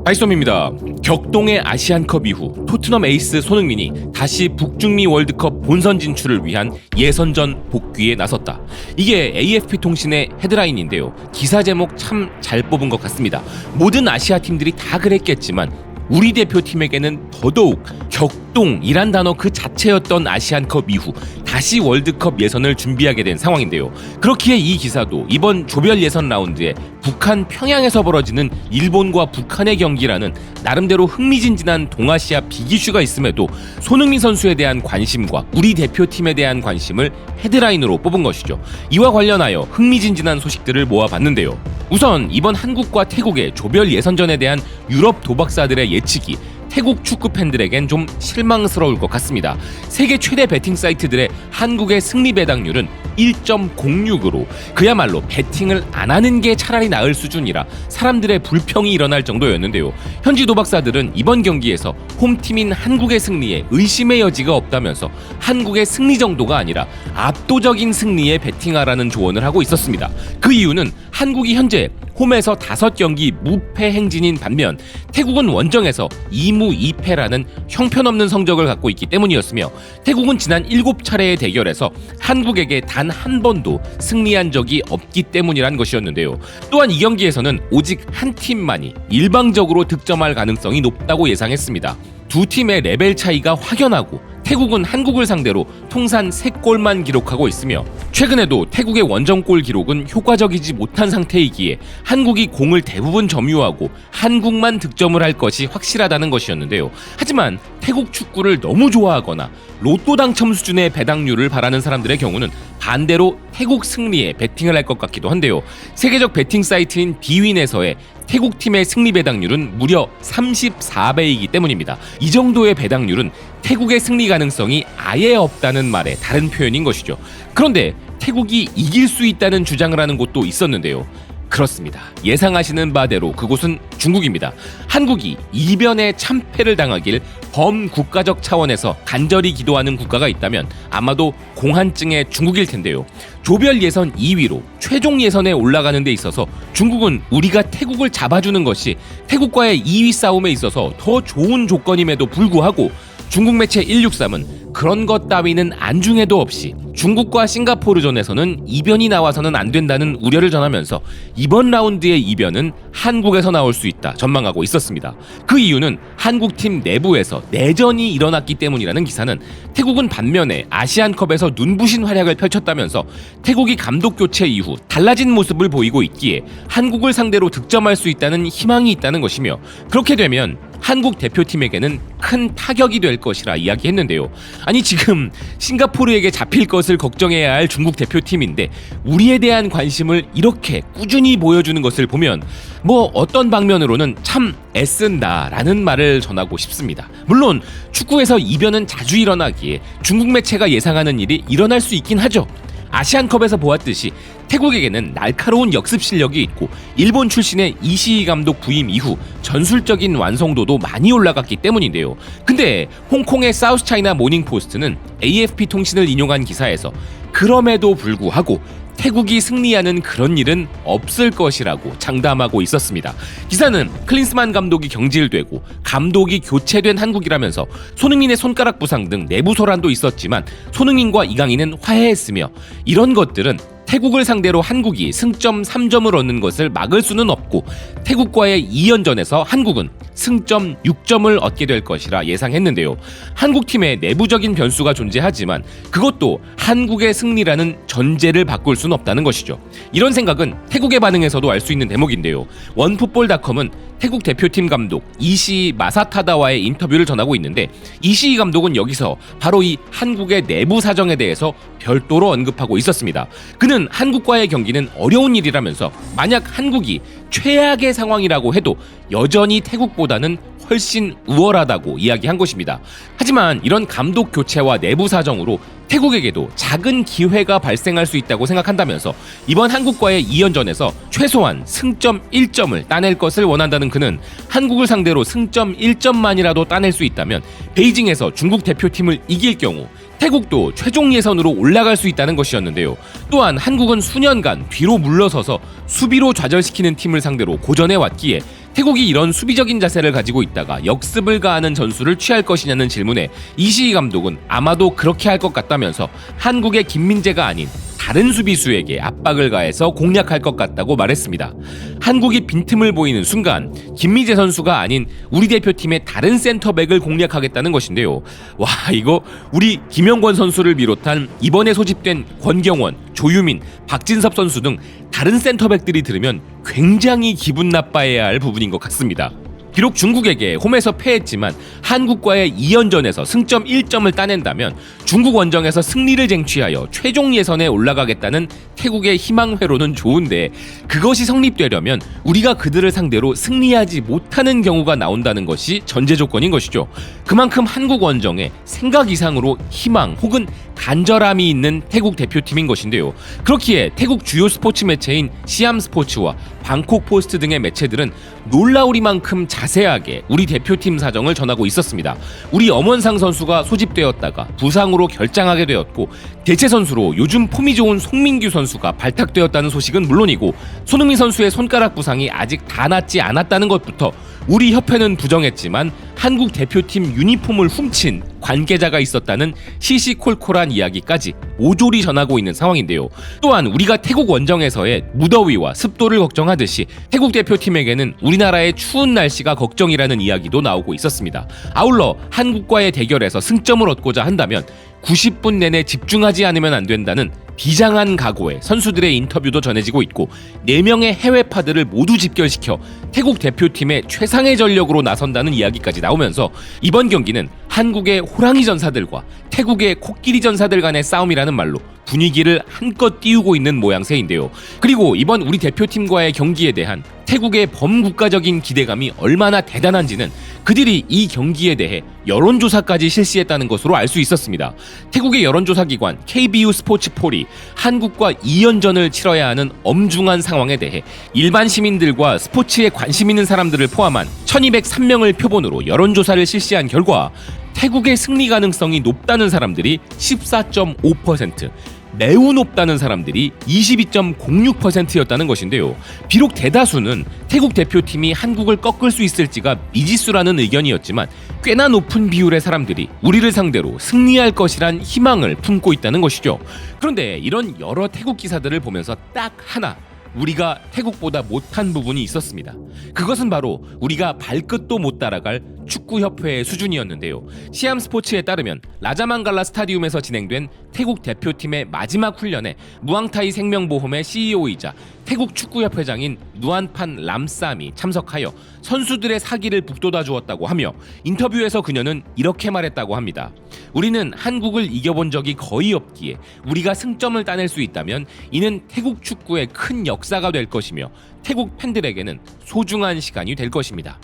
하이썸입니다. 격동의 아시안컵 이후 토트넘 에이스 손흥민이 다시 북중미 월드컵 본선 진출을 위한 예선전 복귀에 나섰다. 이게 AFP통신의 헤드라인인데요. 기사 제목 참 잘 뽑은 것 같습니다. 모든 아시아 팀들이 다 그랬겠지만 우리 대표팀에게는 더더욱 격동이란 단어 그 자체였던 아시안컵 이후 다시 월드컵 예선을 준비하게 된 상황인데요. 그렇기에 이 기사도 이번 조별 예선 라운드에 북한 평양에서 벌어지는 일본과 북한의 경기라는 나름대로 흥미진진한 동아시아 빅이슈가 있음에도 손흥민 선수에 대한 관심과 우리 대표팀에 대한 관심을 헤드라인으로 뽑은 것이죠. 이와 관련하여 흥미진진한 소식들을 모아봤는데요. 우선 이번 한국과 태국의 조별 예선전에 대한 유럽 도박사들의 예측이 태국 축구 팬들에겐 좀 실망스러울 것 같습니다. 세계 최대 베팅 사이트들의 한국의 승리 배당률은 1.06으로 그야말로 베팅을 안 하는 게 차라리 나을 수준이라 사람들의 불평이 일어날 정도였는데요. 현지 도박사들은 이번 경기에서 홈팀인 한국의 승리에 의심의 여지가 없다면서 한국의 승리 정도가 아니라 압도적인 승리에 베팅하라는 조언을 하고 있었습니다. 그 이유는 한국이 현재 홈에서 5경기 무패 행진인 반면 태국은 원정에서 2무 2패라는 형편없는 성적을 갖고 있기 때문이었으며 태국은 지난 7차례의 대결에서 한국에게 단 한 번도 승리한 적이 없기 때문이란 것이었는데요. 또한 이 경기에서는 오직 한 팀만이 일방적으로 득점할 가능성이 높다고 예상했습니다. 두 팀의 레벨 차이가 확연하고 태국은 한국을 상대로 통산 3골만 기록하고 있으며 최근에도 태국의 원정골 기록은 효과적이지 못한 상태이기에 한국이 공을 대부분 점유하고 한국만 득점을 할 것이 확실하다는 것이었는데요. 하지만 태국 축구를 너무 좋아하거나 로또 당첨 수준의 배당률을 바라는 사람들의 경우는 반대로 태국 승리에 베팅을 할 것 같기도 한데요. 세계적 베팅 사이트인 비윈에서의 태국 팀의 승리 배당률은 무려 34배이기 때문입니다. 이 정도의 배당률은 태국의 승리 가능성이 아예 없다는 말의 다른 표현인 것이죠. 그런데 태국이 이길 수 있다는 주장을 하는 곳도 있었는데요. 그렇습니다. 예상하시는 바대로 그곳은 중국입니다. 한국이 이변의 참패를 당하길 범국가적 차원에서 간절히 기도하는 국가가 있다면 아마도 공한증의 중국일 텐데요. 조별 예선 2위로 최종 예선에 올라가는 데 있어서 중국은 우리가 태국을 잡아주는 것이 태국과의 2위 싸움에 있어서 더 좋은 조건임에도 불구하고 중국 매체 163은 그런 것 따위는 안중에도 없이 중국과 싱가포르전에서는 이변이 나와서는 안 된다는 우려를 전하면서 이번 라운드의 이변은 한국에서 나올 수 있다 전망하고 있었습니다. 그 이유는 한국팀 내부에서 내전이 일어났기 때문이라는 기사는 태국은 반면에 아시안컵에서 눈부신 활약을 펼쳤다면서 태국이 감독 교체 이후 달라진 모습을 보이고 있기에 한국을 상대로 득점할 수 있다는 희망이 있다는 것이며 그렇게 되면 한국 대표팀에게는 큰 타격이 될 것이라 이야기했는데요. 아니 지금 싱가포르에게 잡힐 것을 걱정해야 할 중국 대표팀인데 우리에 대한 관심을 이렇게 꾸준히 보여주는 것을 보면 뭐 어떤 방면으로는 참 애쓴다라는 말을 전하고 싶습니다. 물론 축구에서 이변은 자주 일어나기에 중국 매체가 예상하는 일이 일어날 수 있긴 하죠. 아시안컵에서 보았듯이 태국에게는 날카로운 역습 실력이 있고 일본 출신의 이시이 감독 부임 이후 전술적인 완성도도 많이 올라갔기 때문인데요. 근데 홍콩의 사우스차이나 모닝포스트는 AFP통신을 인용한 기사에서 그럼에도 불구하고 태국이 승리하는 그런 일은 없을 것이라고 장담하고 있었습니다. 기사는 클린스만 감독이 경질되고 감독이 교체된 한국이라면서 손흥민의 손가락 부상 등 내부 소란도 있었지만 손흥민과 이강인은 화해했으며 이런 것들은 태국을 상대로 한국이 승점 3점을 얻는 것을 막을 수는 없고 태국과의 2연전에서 한국은 승점 6점을 얻게 될 것이라 예상했는데요. 한국팀의 내부적인 변수가 존재하지만 그것도 한국의 승리라는 전제를 바꿀 수는 없다는 것이죠. 이런 생각은 태국의 반응에서도 알 수 있는 대목인데요. 원풋볼닷컴은 태국 대표팀 감독 이시이 마사타다와의 인터뷰를 전하고 있는데 이시이 감독은 여기서 바로 이 한국의 내부 사정에 대해서 별도로 언급하고 있었습니다. 그는 한국과의 경기는 어려운 일이라면서 만약 한국이 최악의 상황이라고 해도 여전히 태국보다는 훨씬 우월하다고 이야기한 것입니다. 하지만 이런 감독 교체와 내부 사정으로 태국에게도 작은 기회가 발생할 수 있다고 생각한다면서 이번 한국과의 2연전에서 최소한 승점 1점을 따낼 것을 원한다는 그는 한국을 상대로 승점 1점만이라도 따낼 수 있다면 베이징에서 중국 대표팀을 이길 경우 태국도 최종 예선으로 올라갈 수 있다는 것이었는데요. 또한 한국은 수년간 뒤로 물러서서 수비로 좌절시키는 팀을 상대로 고전해 왔기에 태국이 이런 수비적인 자세를 가지고 있다가 역습을 가하는 전술을 취할 것이냐는 질문에 이시희 감독은 아마도 그렇게 할 것 같다면서 한국의 김민재가 아닌 다른 수비수에게 압박을 가해서 공략할 것 같다고 말했습니다. 한국이 빈틈을 보이는 순간 김민재 선수가 아닌 우리 대표팀의 다른 센터백을 공략하겠다는 것인데요. 와, 이거 우리 김영권 선수를 비롯한 이번에 소집된 권경원, 조유민, 박진섭 선수 등 다른 센터백들이 들으면 굉장히 기분 나빠해야 할 부분인 것 같습니다. 비록 중국에게 홈에서 패했지만 한국과의 2연전에서 승점 1점을 따낸다면 중국 원정에서 승리를 쟁취하여 최종 예선에 올라가겠다는 태국의 희망회로는 좋은데, 그것이 성립되려면 우리가 그들을 상대로 승리하지 못하는 경우가 나온다는 것이 전제 조건인 것이죠. 그만큼 한국 원정에 생각 이상으로 희망 혹은 간절함이 있는 태국 대표팀인 것인데요. 그렇기에 태국 주요 스포츠 매체인 시암 스포츠와 방콕 포스트 등의 매체들은 놀라우리만큼 자세하게 우리 대표팀 사정을 전하고 있었습니다. 우리 엄원상 선수가 소집되었다가 부상으로 결장하게 되었고, 대체 선수로 요즘 폼이 좋은 송민규 선수가 발탁되었다는 소식은 물론이고, 손흥민 선수의 손가락 부상이 아직 다 낫지 않았다는 것부터 우리 협회는 부정했지만 한국 대표팀 유니폼을 훔친 관계자가 있었다는 시시콜콜한 이야기까지 모조리 전하고 있는 상황인데요. 또한 우리가 태국 원정에서의 무더위와 습도를 걱정하듯이 태국 대표팀에게는 우리나라의 추운 날씨가 걱정이라는 이야기도 나오고 있었습니다. 아울러 한국과의 대결에서 승점을 얻고자 한다면 90분 내내 집중하지 않으면 안 된다는 비장한 각오의 선수들의 인터뷰도 전해지고 있고, 4명의 해외파들을 모두 집결시켜 태국 대표팀의 최상의 전력으로 나선다는 이야기까지 나오면서 이번 경기는 한국의 호랑이 전사들과 태국의 코끼리 전사들 간의 싸움이라는 말로 분위기를 한껏 띄우고 있는 모양새인데요. 그리고 이번 우리 대표팀과의 경기에 대한 태국의 범국가적인 기대감이 얼마나 대단한지는 그들이 이 경기에 대해 여론조사까지 실시했다는 것으로 알 수 있었습니다. 태국의 여론조사 기관 KBU 스포츠폴이 한국과 2연전을 치러야 하는 엄중한 상황에 대해 일반 시민들과 스포츠에 관심 있는 사람들을 포함한 1203명을 표본으로 여론조사를 실시한 결과 태국의 승리 가능성이 높다는 사람들이 14.5%, 매우 높다는 사람들이 22.06%였다는 것인데요. 비록 대다수는 태국 대표팀이 한국을 꺾을 수 있을지가 미지수라는 의견이었지만 꽤나 높은 비율의 사람들이 우리를 상대로 승리할 것이란 희망을 품고 있다는 것이죠. 그런데 이런 여러 태국 기사들을 보면서 딱 하나 우리가 태국보다 못한 부분이 있었습니다. 그것은 바로 우리가 발끝도 못 따라갈 축구협회의 수준이었는데요. 시암 스포츠에 따르면 라자망갈라 스타디움에서 진행된 태국 대표팀의 마지막 훈련에 무앙타이 생명보험의 CEO이자 태국 축구협회장인 누안판 람쌈이 참석하여 선수들의 사기를 북돋아 주었다고 하며, 인터뷰에서 그녀는 이렇게 말했다고 합니다. 우리는 한국을 이겨본 적이 거의 없기에 우리가 승점을 따낼 수 있다면 이는 태국 축구의 큰 역사가 될 것이며 태국 팬들에게는 소중한 시간이 될 것입니다.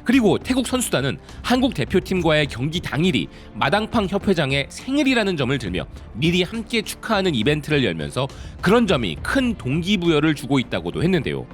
그리고 태국 선수단은 한국 대표팀과의 경기 당일이 마당팡 협회장의 생일이라는 점을 들며 미리 함께 축하하는 이벤트를 열면서 그런 점이 큰 동기부여를 주고 있다고도 했는데요.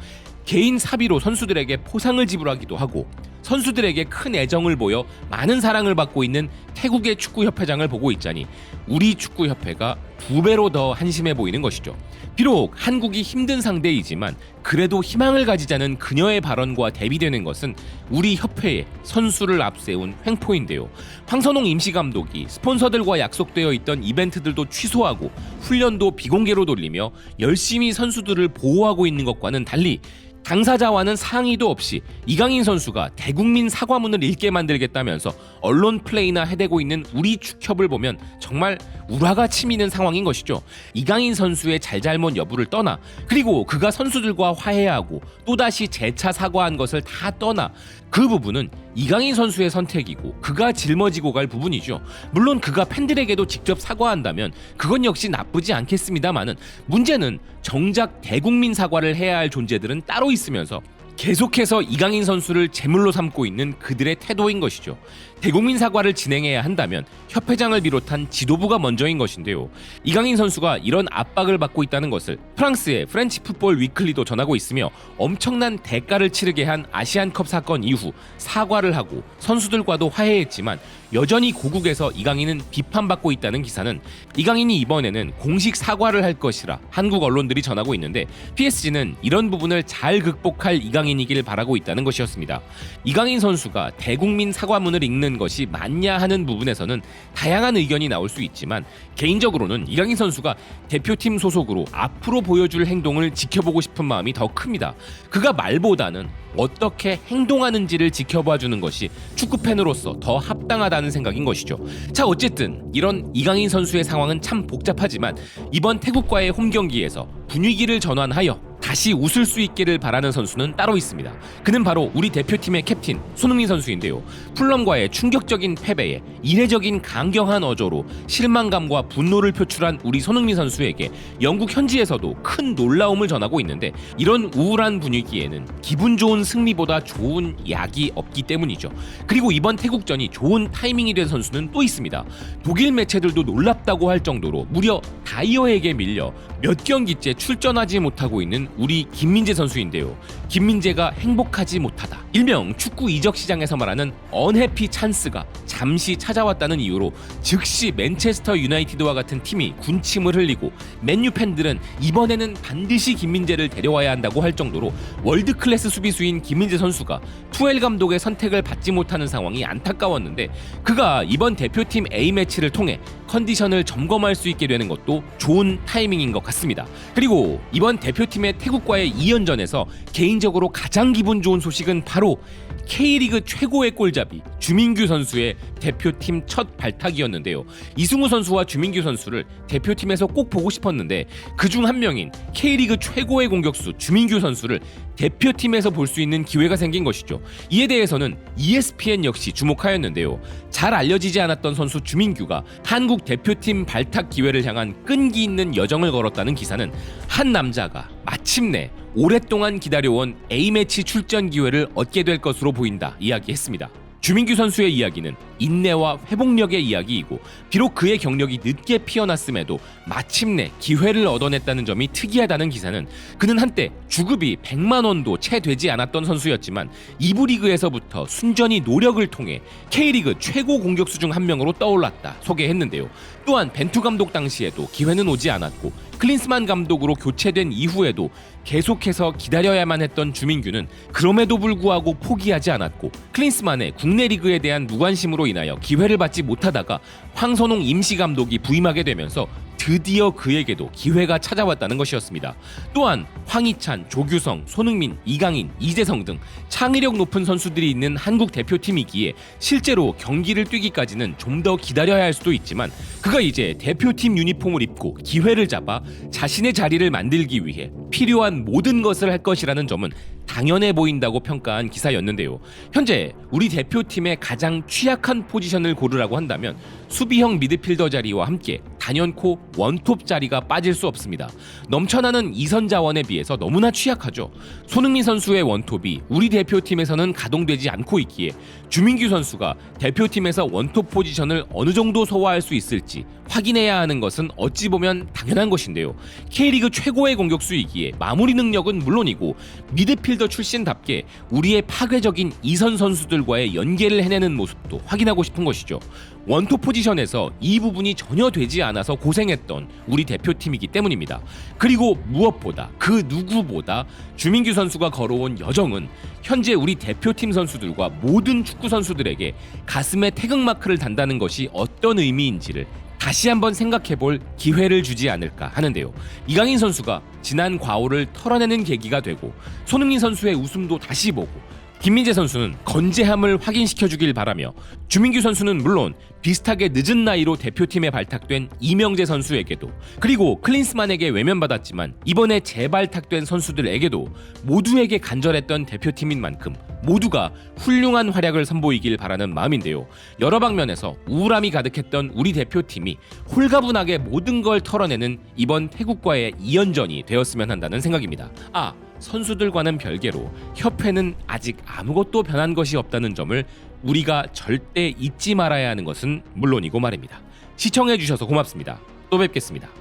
개인 사비로 선수들에게 포상을 지불하기도 하고 선수들에게 큰 애정을 보여 많은 사랑을 받고 있는 태국의 축구협회장을 보고 있자니 우리 축구협회가 2배로 더 한심해 보이는 것이죠. 비록 한국이 힘든 상대이지만 그래도 희망을 가지자는 그녀의 발언과 대비되는 것은 우리 협회에 선수를 앞세운 횡포인데요. 황선홍 임시감독이 스폰서들과 약속되어 있던 이벤트들도 취소하고 훈련도 비공개로 돌리며 열심히 선수들을 보호하고 있는 것과는 달리 당사자와는 상의도 없이 이강인 선수가 대국민 사과문을 읽게 만들겠다면서 언론 플레이나 해대고 있는 우리 축협을 보면 정말 우라가 치미는 상황인 것이죠. 이강인 선수의 잘잘못 여부를 떠나, 그리고 그가 선수들과 화해하고 또다시 재차 사과한 것을 다 떠나 그 부분은 이강인 선수의 선택이고 그가 짊어지고 갈 부분이죠. 물론 그가 팬들에게도 직접 사과한다면 그건 역시 나쁘지 않겠습니다만은, 문제는 정작 대국민 사과를 해야 할 존재들은 따로 있으면서 계속해서 이강인 선수를 제물로 삼고 있는 그들의 태도인 것이죠. 대국민 사과를 진행해야 한다면 협회장을 비롯한 지도부가 먼저인 것인데요. 이강인 선수가 이런 압박을 받고 있다는 것을 프랑스의 프렌치 풋볼 위클리도 전하고 있으며 엄청난 대가를 치르게 한 아시안컵 사건 이후 사과를 하고 선수들과도 화해했지만 여전히 고국에서 이강인은 비판받고 있다는 기사는 이강인이 이번에는 공식 사과를 할 것이라 한국 언론들이 전하고 있는데 PSG는 이런 부분을 잘 극복할 이강인이길 바라고 있다는 것이었습니다. 이강인 선수가 대국민 사과문을 읽는 것이 맞냐 하는 부분에서는 다양한 의견이 나올 수 있지만 개인적으로는 이강인 선수가 대표팀 소속으로 앞으로 보여줄 행동을 지켜보고 싶은 마음이 더 큽니다. 그가 말보다는 어떻게 행동하는지를 지켜봐주는 것이 축구팬으로서 더 합당하다는 생각인 것이죠. 자, 어쨌든 이런 이강인 선수의 상황은 참 복잡하지만 이번 태국과의 홈경기에서 분위기를 전환하여 다시 웃을 수 있기를 바라는 선수는 따로 있습니다. 그는 바로 우리 대표팀의 캡틴 손흥민 선수인데요. 풀럼과의 충격적인 패배에 이례적인 강경한 어조로 실망감과 분노를 표출한 우리 손흥민 선수에게 영국 현지에서도 큰 놀라움을 전하고 있는데 이런 우울한 분위기에는 기분 좋은 승리보다 좋은 약이 없기 때문이죠. 그리고 이번 태국전이 좋은 타이밍이 된 선수는 또 있습니다. 독일 매체들도 놀랍다고 할 정도로 무려 다이어에게 밀려 몇 경기째 출전하지 못하고 있는 우리 김민재 선수인데요. 김민재가 행복하지 못하다. 일명 축구 이적 시장에서 말하는 언해피 찬스가 잠시 찾아왔다는 이유로 즉시 맨체스터 유나이티드와 같은 팀이 군침을 흘리고 맨유 팬들은 이번에는 반드시 김민재를 데려와야 한다고 할 정도로 월드 클래스 수비수인 김민재 선수가 투엘 감독의 선택을 받지 못하는 상황이 안타까웠는데 그가 이번 대표팀 A매치를 통해 컨디션을 점검할 수 있게 되는 것도 좋은 타이밍인 것 같습니다. 그리고 이번 대표팀의 태국과의 2연전에서 개인적으로 가장 기분 좋은 소식은 바로 K리그 최고의 골잡이 주민규 선수의 대표팀 첫 발탁이었는데요. 이승우 선수와 주민규 선수를 대표팀에서 꼭 보고 싶었는데 그중 한 명인 K리그 최고의 공격수 주민규 선수를 대표팀에서 볼 수 있는 기회가 생긴 것이죠. 이에 대해서는 ESPN 역시 주목하였는데요. 잘 알려지지 않았던 선수 주민규가 한국 대표팀 발탁 기회를 향한 끈기 있는 여정을 걸었다는 기사는 한 남자가 마침내 오랫동안 기다려온 A매치 출전 기회를 얻게 될 것으로 보인다 이야기했습니다. 주민규 선수의 이야기는 인내와 회복력의 이야기이고 비록 그의 경력이 늦게 피어났음에도 마침내 기회를 얻어냈다는 점이 특이하다는 기사는 그는 한때 주급이 100만 원도 채 되지 않았던 선수였지만 2부 리그에서부터 순전히 노력을 통해 K리그 최고 공격수 중 한 명으로 떠올랐다 소개했는데요. 또한 벤투 감독 당시에도 기회는 오지 않았고 클린스만 감독으로 교체된 이후에도 계속해서 기다려야만 했던 주민규는 그럼에도 불구하고 포기하지 않았고 클린스만의 국내 리그에 대한 무관심으로 인하여 기회를 받지 못하다가 황선홍 임시감독이 부임하게 되면서 드디어 그에게도 기회가 찾아왔다는 것이었습니다. 또한 황희찬, 조규성, 손흥민, 이강인, 이재성 등 창의력 높은 선수들이 있는 한국 대표팀이기에 실제로 경기를 뛰기까지는 좀 더 기다려야 할 수도 있지만 그가 이제 대표팀 유니폼을 입고 기회를 잡아 자신의 자리를 만들기 위해 필요한 모든 것을 할 것이라는 점은 당연해 보인다고 평가한 기사였는데요. 현재 우리 대표팀의 가장 취약한 포지션을 고르라고 한다면 수비형 미드필더 자리와 함께 단연코 원톱 자리가 빠질 수 없습니다. 넘쳐나는 이선 자원에 비해서 너무나 취약하죠. 손흥민 선수의 원톱이 우리 대표팀에서는 가동되지 않고 있기에 주민규 선수가 대표팀에서 원톱 포지션을 어느 정도 소화할 수 있을지 확인해야 하는 것은 어찌 보면 당연한 것인데요. K리그 최고의 공격수이기에 마무리 능력은 물론이고 미드필더 출신답게 우리의 파괴적인 이선 선수들과의 연계를 해내는 모습도 확인하고 싶은 것이죠. 원톱 포지션에서 이 부분이 전혀 되지 않아서 고생했던 우리 대표팀이기 때문입니다. 그리고 무엇보다 그 누구보다 주민규 선수가 걸어온 여정은 현재 우리 대표팀 선수들과 모든 축구 선수들에게 가슴에 태극마크를 단다는 것이 어떤 의미인지를 다시 한번 생각해볼 기회를 주지 않을까 하는데요. 이강인 선수가 지난 과오를 털어내는 계기가 되고 손흥민 선수의 웃음도 다시 보고 김민재 선수는 건재함을 확인시켜주길 바라며 주민규 선수는 물론 비슷하게 늦은 나이로 대표팀에 발탁된 이명재 선수에게도 그리고 클린스만에게 외면받았지만 이번에 재발탁된 선수들에게도 모두에게 간절했던 대표팀인 만큼 모두가 훌륭한 활약을 선보이길 바라는 마음인데요. 여러 방면에서 우울함이 가득했던 우리 대표팀이 홀가분하게 모든 걸 털어내는 이번 태국과의 2연전이 되었으면 한다는 생각입니다. 선수들과는 별개로 협회는 아직 아무것도 변한 것이 없다는 점을 우리가 절대 잊지 말아야 하는 것은 물론이고 말입니다. 시청해주셔서 고맙습니다. 또 뵙겠습니다.